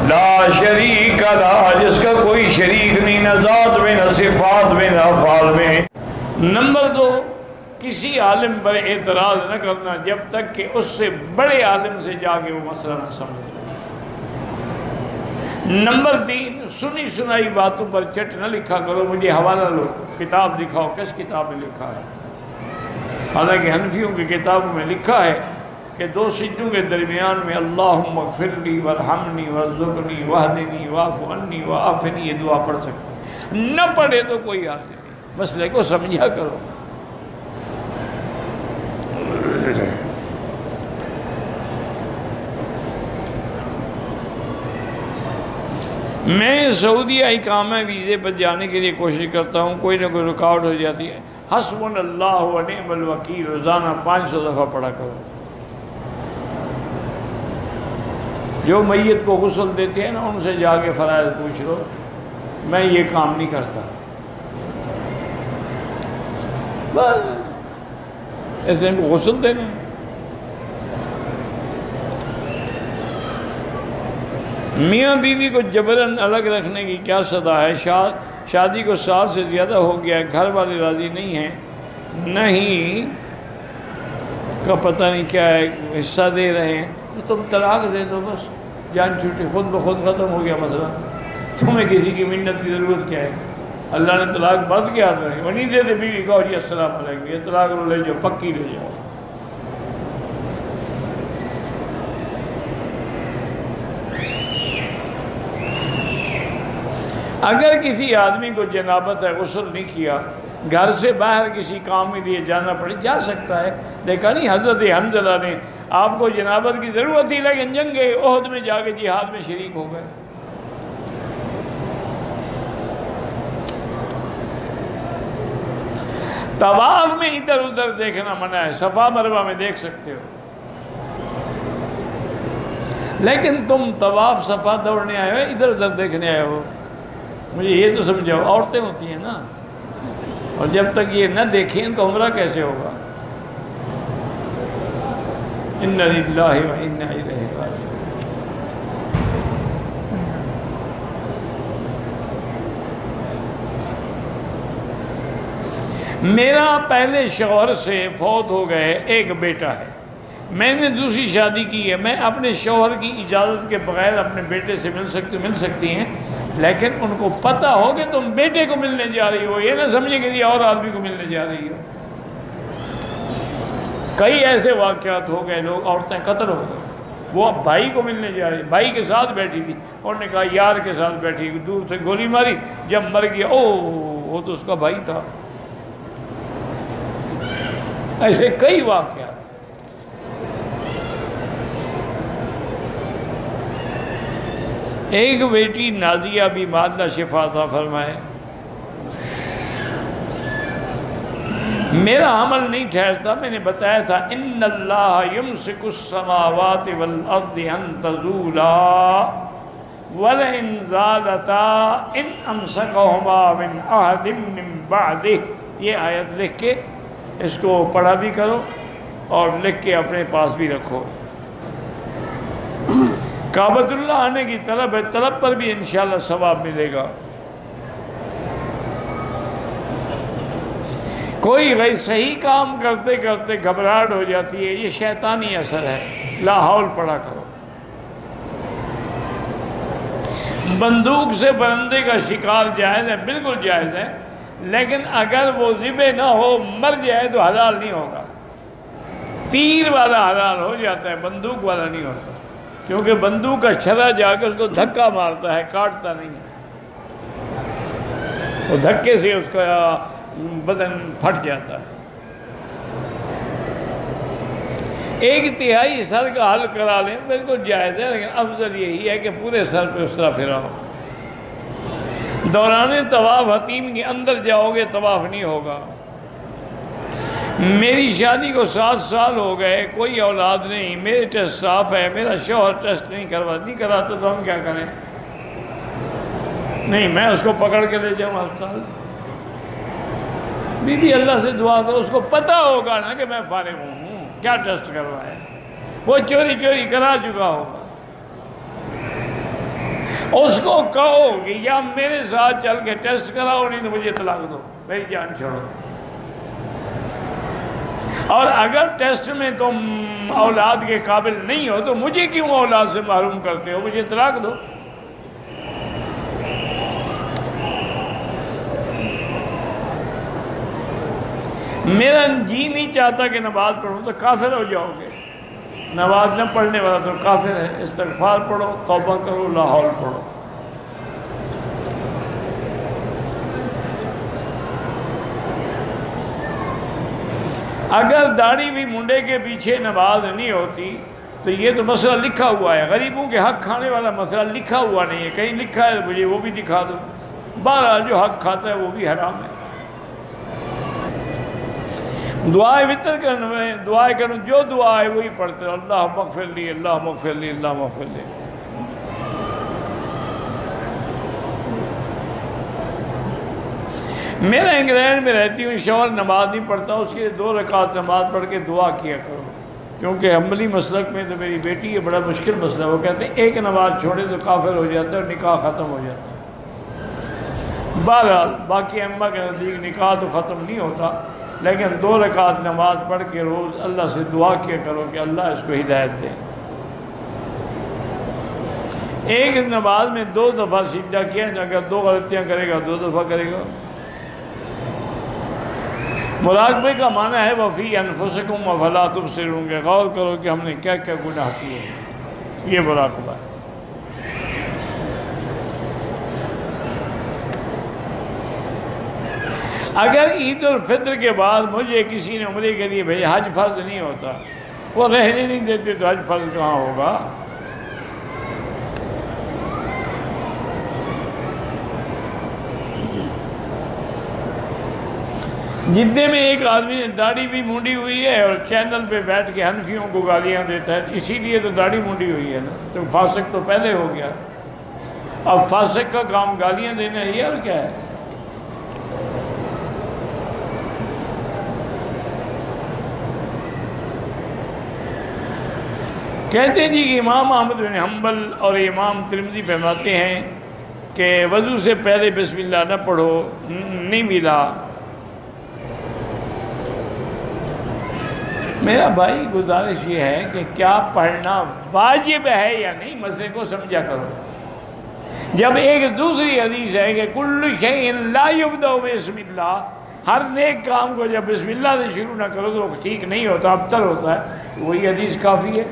لا شریک لہ، جس کا کوئی شریک نہیں، نہ ذات میں نہ صفات میں نہ افعال میں۔ نمبر 2، کسی عالم پر اعتراض نہ کرنا جب تک کہ اس سے بڑے عالم سے جا کے وہ مسئلہ نہ سمجھے۔ نمبر 3، سنی سنائی باتوں پر چٹ نہ لکھا کرو، مجھے حوالہ لو، کتاب دکھاؤ کس کتاب میں لکھا ہے۔ حالانکہ حنفیوں کی کتابوں میں لکھا ہے کہ 2 سجدوں کے درمیان میں اللہم اغفر لی وارحمنی وارزقنی واہدنی واعف عنی وعافنی یہ دعا پڑھ سکتے ہیں، نہ پڑھے تو کوئی حال نہیں، مسئلے کو سمجھا کرو۔ میں سعودیہ اقامہ ویزے پر جانے کے لیے کوشش کرتا ہوں، کوئی نہ کوئی رکاوٹ ہو جاتی ہے۔ حسبنا اللہ و نعم الوکیل روزانہ 500 دفعہ پڑھا کرو۔ جو میت کو غسل دیتے ہیں نا، ان سے جا کے فرائض پوچھ لو، میں یہ کام نہیں کرتا، بس اس دن کو غسل دینا۔ میاں بیوی کو جبراً الگ رکھنے کی کیا سزا ہے؟ شادی کو 1 سال سے زیادہ ہو گیا، گھر والے راضی نہیں ہیں، نہیں کا پتہ نہیں کیا ہے، حصہ دے رہے ہیں، تو تم طلاق دے دو، بس جان چھوٹی، خود بخود ختم ہو گیا مسئلہ۔ تمہیں کسی کی منت کی ضرورت کیا ہے؟ اللہ نے طلاق مرد کے ہاتھ میں، وہ نہیں دیتے بیوی کو، اور یہ السلام علیکم، یہ طلاق لے جاؤ، پکی لے جاؤ۔ اگر کسی آدمی کو جنابت ہے، غسل نہیں کیا، گھر سے باہر کسی کام کے لیے جانا پڑے، جا سکتا ہے۔ دیکھا نہیں حضرت حنظلہ نے، آپ کو جنابت کی ضرورت تھی لیکن جنگ احد میں جا کے جہاد میں شریک ہو گئے۔ طواف میں ادھر ادھر دیکھنا منع ہے، صفا مروہ میں دیکھ سکتے ہو، لیکن تم طواف صفا دوڑنے آئے ہو، ادھر ادھر دیکھنے آئے ہو؟ مجھے یہ تو سمجھاؤ، عورتیں ہوتی ہیں نا، اور جب تک یہ نہ دیکھیں ان کا عمرہ کیسے ہوگا؟ انا للہ و انا الیہ راجعون۔ میرا پہلے شوہر سے فوت ہو گئے ایک بیٹا ہے، میں نے دوسری شادی کی ہے، میں اپنے شوہر کی اجازت کے بغیر اپنے بیٹے سے مل سکتی ہیں، لیکن ان کو پتہ ہو کہ تم بیٹے کو ملنے جا رہی ہو، یہ نہ سمجھے کہ یہ اور آدمی کو ملنے جا رہی ہو۔ کئی ایسے واقعات ہو گئے، لوگ عورتیں قتل ہو گئے، وہ بھائی کو ملنے جا رہی، بھائی کے ساتھ بیٹھی تھی، انہوں نے کہا یار کے ساتھ بیٹھی، دور سے گولی ماری، جب مر گیا وہ تو اس کا بھائی تھا۔ ایسے کئی واقعات۔ ایک بیٹی نازیہ بیمار، اللہ شفا عطا فرمائے، میرا عمل نہیں ٹھہرتا، میں نے بتایا تھا ان اللہ یمسک السماوات والارض ان تزولا ولئن زالتا ان امسکہما من احد من بعدہ۔ یہ آیت لکھ کے اس کو پڑھا بھی کرو اور لکھ کے اپنے پاس بھی رکھو۔ کعبۃ اللہ آنے کی طلب ہے، طلب پر بھی انشاءاللہ ثواب ملے گا۔ کوئی صحیح کام کرتے کرتے گھبراہٹ ہو جاتی ہے، یہ شیطانی اثر ہے، لا حول پڑھا کرو۔ بندوق سے پرندے کا شکار جائز ہے، بالکل جائز ہے، لیکن اگر وہ ذبح نہ ہو، مر جائے تو حلال نہیں ہوگا۔ تیر والا حلال ہو جاتا ہے، بندوق والا نہیں ہوتا، کیونکہ بندوق کا چھرا جا کے اس کو دھکا مارتا ہے، کاٹتا نہیں ہے، وہ دھکے سے اس کا بدن پھٹ جاتا ہے۔ 1/3 سر کا حل کرا لیں، بالکل جائز ہے، لیکن افضل یہی ہے کہ پورے سر پہ اس طرح پھراؤ۔ دوران طواف حتیم کے اندر جاؤ گے طواف نہیں ہوگا۔ میری شادی کو 7 سال ہو گئے، کوئی اولاد نہیں، میرے ٹیسٹ صاف ہے، میرا شوہر ٹیسٹ نہیں کراتا تو ہم کیا کریں؟ نہیں، میں اس کو پکڑ کے لے جاؤں ہسپتال سے؟ بی بی اللہ سے دعا کرو، اس کو پتہ ہوگا نا کہ میں فارغ ہوں، کیا ٹیسٹ کروایا، وہ چوری کرا چکا ہوگا۔ اس کو کہو کہ یا میرے ساتھ چل کے ٹیسٹ کراؤ، نہیں تو مجھے طلاق دو، میری جان چھوڑو۔ اور اگر ٹیسٹ میں تم اولاد کے قابل نہیں ہو تو مجھے کیوں اولاد سے محروم کرتے ہو، مجھے طلاق دو۔ میرا جی نہیں چاہتا کہ نماز پڑھوں تو کافر ہو جاؤ گے۔ نماز نہ پڑھنے والا تو کافر ہے۔ استغفار پڑھو، توبہ کرو، لا حول پڑھو۔ اگر داڑھی بھی منڈے کے پیچھے نماز نہیں ہوتی تو یہ تو مسئلہ لکھا ہوا ہے، غریبوں کے حق کھانے والا مسئلہ لکھا ہوا نہیں ہے، کہیں لکھا ہے مجھے وہ بھی دکھا دو۔ بہرحال جو حق کھاتا ہے وہ بھی حرام ہے۔ دعائے وطر کرنے میں دعائے کروں، جو دعا ہے وہی پڑھتے ہیں، اللہ مغفر لی، اللہ مغفر لی، اللہ مغفر لی۔ میرا انگلینڈ میں رہتی ہوں، شوہر نماز نہیں پڑھتا، اس کے 2 رکعت نماز پڑھ کے دعا کیا کرو، کیونکہ حنبلی مسلک میں تو میری بیٹی ہے، بڑا مشکل مسئلہ ہے، وہ کہتے ہیں ایک نماز چھوڑے تو کافر ہو جاتا ہے اور نکاح ختم ہو جاتا ہے۔ بہرحال باقی امہ کے نزدیک نکاح تو ختم نہیں ہوتا، لیکن 2 رکعت نماز پڑھ کے روز اللہ سے دعا کیا کرو کہ اللہ اس کو ہدایت دے۔ ایک نماز میں 2 دفعہ سجدہ کیا، اگر 2 غلطیاں کرے گا 2 دفعہ کرے گا۔ مراقبے کا معنی ہے وفی انفسکم افلا تبصرون، کہ غور کرو کہ ہم نے کیا کیا گناہ کیے ہیں، یہ مراقبہ ہے۔ اگر عید الفطر کے بعد مجھے کسی نے عمرے کے لیے بھیجا، حج فرض نہیں ہوتا، وہ رہنے نہیں دیتے تو حج فرض کہاں ہوگا؟ جدے میں ایک آدمی نے داڑھی بھی مونڈی ہوئی ہے اور چینل پہ بیٹھ کے حنفیوں کو گالیاں دیتا ہے، اسی لیے تو داڑھی مونڈی ہوئی ہے نا، تو فاسق تو پہلے ہو گیا، اب فاسق کا کام گالیاں دینا ہے، اور کیا ہے؟ کہتے ہیں جی کہ امام احمد بن حنبل اور امام ترمذی فرماتے ہیں کہ وضو سے پہلے بسم اللہ نہ پڑھو، نہیں ملا۔ میرا بھائی گزارش یہ ہے کہ کیا پڑھنا واجب ہے یا نہیں، مسئلے کو سمجھا کرو۔ جب ایک دوسری حدیث ہے کہ کل شیء لا یبدأ بسم اللہ، ہر نیک کام کو جب بسم اللہ سے شروع نہ کرو تو وہ ٹھیک نہیں ہوتا، ابتر ہوتا ہے، تو وہی حدیث کافی ہے۔